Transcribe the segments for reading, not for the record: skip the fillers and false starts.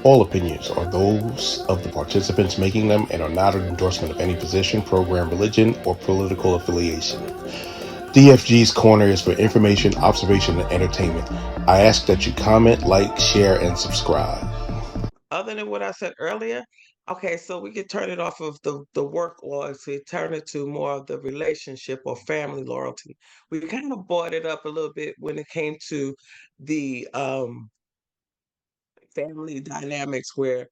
All opinions are those of the participants making them and are not an endorsement of any position, program, religion, or political affiliation. DFG's Corner is for information, observation, and entertainment. I ask that you comment, like, share, and subscribe. Other than what I said earlier, okay, so we could turn it off of the work loyalty, turn it to more of the relationship or family loyalty. We kind of brought it up a little bit when it came to the family dynamics where,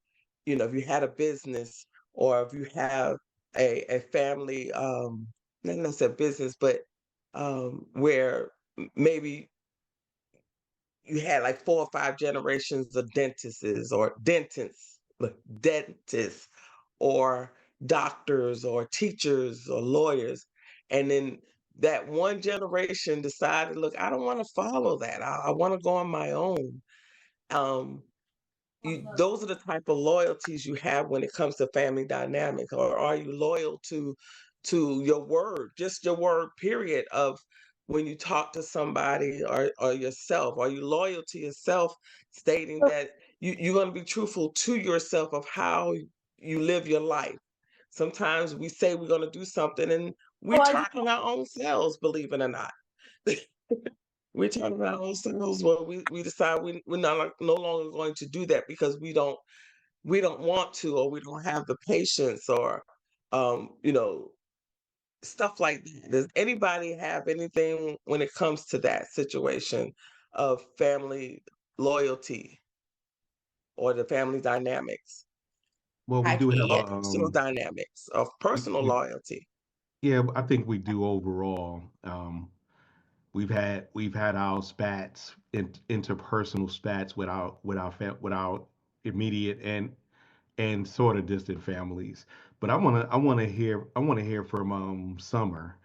if you had a business or if you have a family, not necessarily business, but where maybe you had like 4 or 5 generations of dentists or doctors or teachers or lawyers. And then that one generation decided, look, I don't want to follow that. I want to go on my own. Um, those are the type of loyalties you have when it comes to family dynamics. Or are you loyal to your word, just your word, period, of when you talk to somebody or yourself? Are you loyal to yourself, stating that you're going to be truthful to yourself of how you live your life? Sometimes we say we're going to do something and we turn on our own selves, believe it or not. We turn on our own selves when we decide we're not no longer going to do that because we don't want to, or we don't have the patience, or um you know stuff like that. Does anybody have anything when it comes to that situation of family loyalty or the family dynamics? Well, we I do have can personal dynamics of personal we loyalty. yeah, I think we do overall. We've had our spats, interpersonal spats with our immediate and sort of distant families. But I want to hear from Summer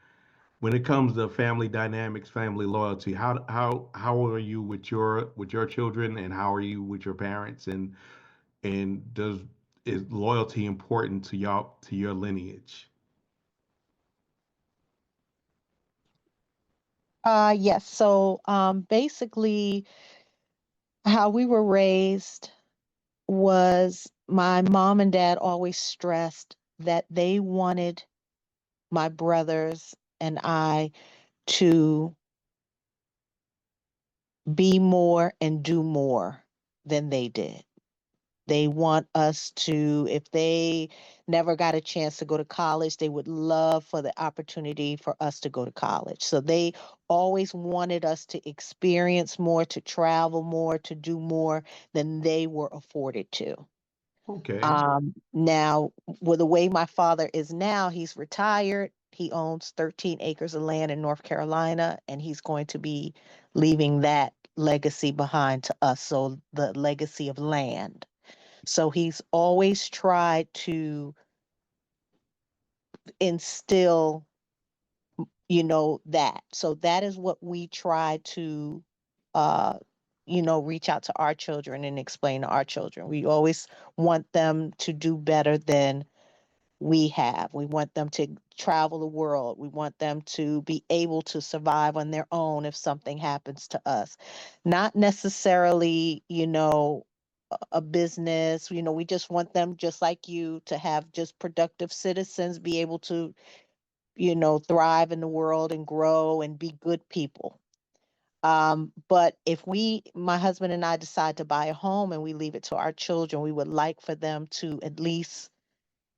when it comes to family dynamics, family loyalty. How are you with your children, and how are you with your parents, and does is loyalty important to y'all, to your lineage? Yes. So basically, how we were raised was my mom and dad always stressed that they wanted my brothers and I to be more and do more than they did. They want us to, if they never got a chance to go to college, they would love for the opportunity for us to go to college. So they always wanted us to experience more, to travel more, to do more than they were afforded to. Okay. Now, with the way my father is now, he's retired. He owns 13 acres of land in North Carolina, and he's going to be leaving that legacy behind to us. So, the legacy of land. So, he's always tried to instill, that. So, that is what we try to, uh, reach out to our children and explain to our children. We always want them to do better than we have. We want them to travel the world. We want them to be able to survive on their own if something happens to us. Not necessarily, a business. We just want them, just like you, to have just productive citizens, be able to, thrive in the world and grow and be good people. But if my husband and I decide to buy a home and we leave it to our children, we would like for them to at least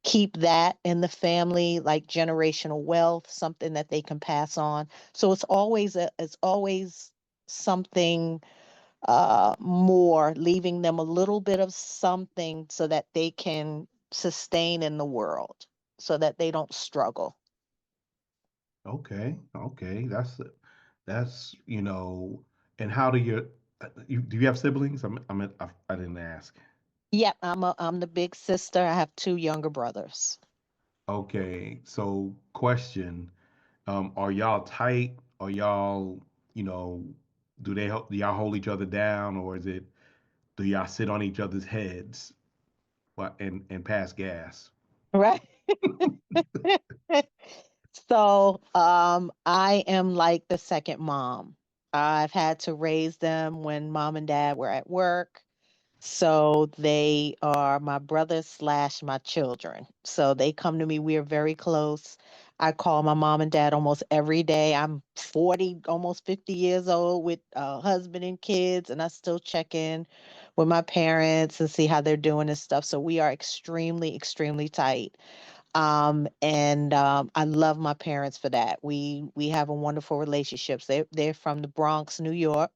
keep that in the family, like generational wealth, something that they can pass on. So it's always something more, leaving them a little bit of something so that they can sustain in the world, so that they don't struggle. Okay. Okay. That's. And how do do you have siblings? I didn't ask. Yeah, I'm the big sister. I have two younger brothers. Okay. So question, are y'all tight? Are y'all, you know, do y'all hold each other down, or do y'all sit on each other's heads, and pass gas? Right. So, I am like the second mom. I've had to raise them when mom and dad were at work. So they are my brothers / my children. So they come to me. We are very close. I call my mom and dad almost every day. I'm 40, almost 50 years old with a husband and kids, and I still check in with my parents and see how they're doing and stuff. So we are extremely, extremely tight. And I love my parents for that. We have a wonderful relationships. They're from the Bronx, New York,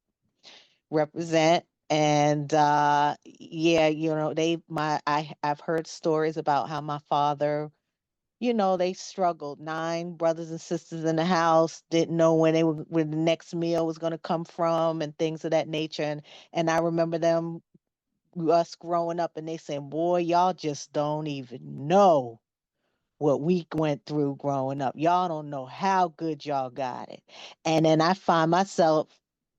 represent. And yeah, I've heard stories about how my father, they struggled. 9 brothers and sisters in the house, didn't know when the next meal was going to come from, and things of that nature. And I remember us growing up, and they saying, "Boy, y'all just don't even know what we went through growing up. Y'all don't know how good y'all got it." And then I find myself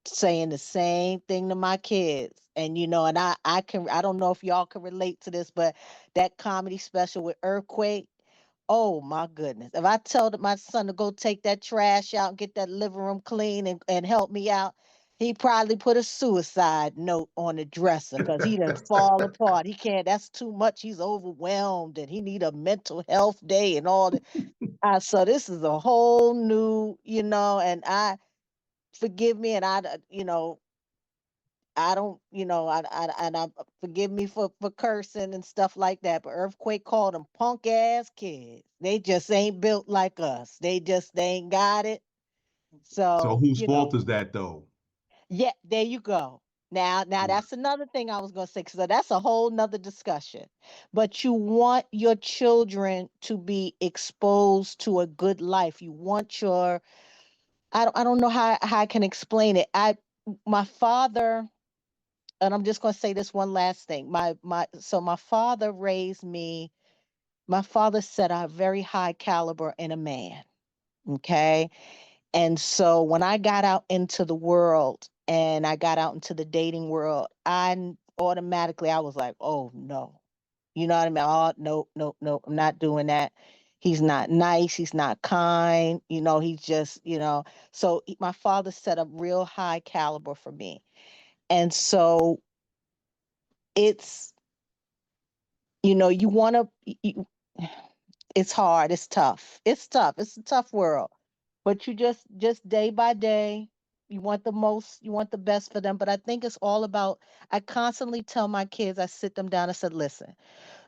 saying the same thing to my kids. And I don't know if y'all can relate to this, but that comedy special with Earthquake, oh my goodness. If I told my son to go take that trash out and get that living room clean and help me out, he probably put a suicide note on the dresser because he done fall apart. He can't, that's too much. He's overwhelmed and he need a mental health day and all that. So this is a whole new, and I forgive me, and I don't, and I forgive me for cursing and stuff like that. But Earthquake called them punk ass kids. They just ain't built like us. They ain't got it. So So, whose fault is that though? yeah, there you go. Now Yeah. that's another thing I was gonna say, because that's a whole nother discussion. But you want your children to be exposed to a good life. You want I don't know how I can explain it. My father, and I'm just going to say this one last thing. My father raised me. My father set a very high caliber in a man. Okay. And so when I got out into the world and I got out into the dating world, automatically I was like, oh no. You know what I mean? Oh no, no, no, I'm not doing that. He's not nice. He's not kind. He's just, So my father set a real high caliber for me. And so it's, you want to, it's hard. It's tough. It's tough. It's a tough world. But you just day by day, you want the best for them. But I think it's all about, I constantly tell my kids, I sit them down, I said, listen,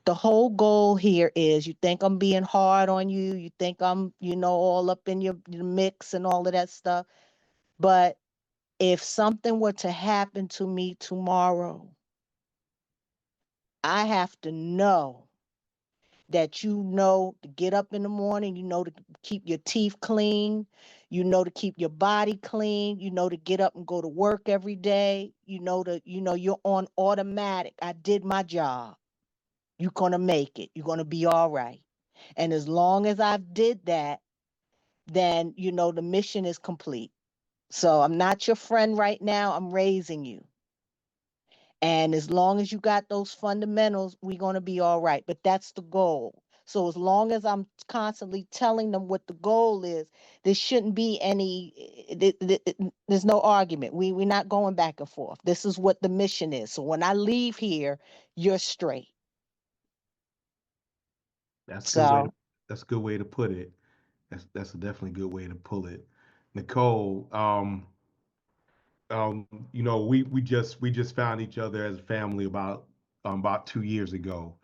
the whole goal here is, you think I'm being hard on you, you think I'm, all up in your mix and all of that stuff. But if something were to happen to me tomorrow, I have to know that to get up in the morning, to keep your teeth clean, to keep your body clean, to get up and go to work every day, you're on automatic. I did my job. You're gonna make it. You're gonna be all right. And as long as I've did that, then the mission is complete. So I'm not your friend right now. I'm raising you. And as long as you got those fundamentals, we're going to be all right. But that's the goal. So as long as I'm constantly telling them what the goal is, there shouldn't be there's no argument. We're not going back and forth. This is what the mission is. So when I leave here, you're straight. That's a good way to So that's a good way to put it. That's a definitely good way to pull it. Nicole, we just found each other as a family about 2 years ago.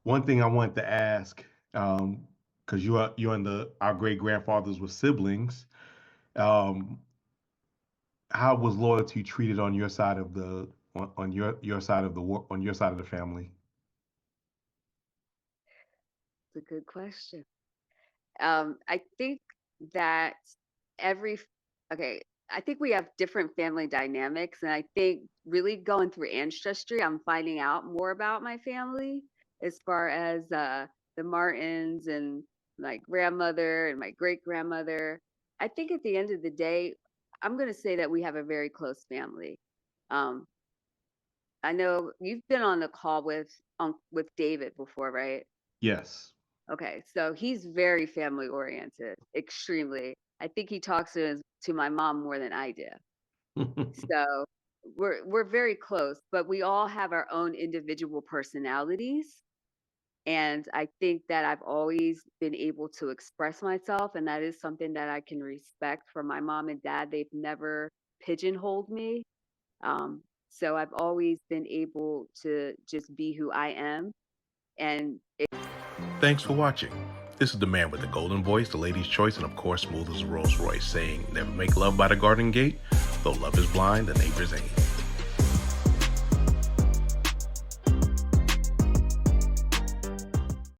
One thing I wanted to ask, because you and our great grandfathers were siblings, um, how was loyalty treated on your side of your side of on your side of the family? It's a good question. I think that every, okay, I think we have different family dynamics. And I think really going through ancestry, I'm finding out more about my family as far as the Martins and my grandmother and my great grandmother. I think at the end of the day, I'm going to say that we have a very close family. Um, I know you've been on the call with David before, right? Yes. Okay, so he's very family oriented, extremely. I think he talks to my mom more than I do. So we're very close, but we all have our own individual personalities. And I think that I've always been able to express myself, and that is something that I can respect from my mom and dad. They've never pigeonholed me. So I've always been able to just be who I am. And Thanks for watching. This is the man with the golden voice, the lady's choice, and of course, smooth as a Rolls Royce, saying, never make love by the garden gate, though love is blind, the neighbor's aim.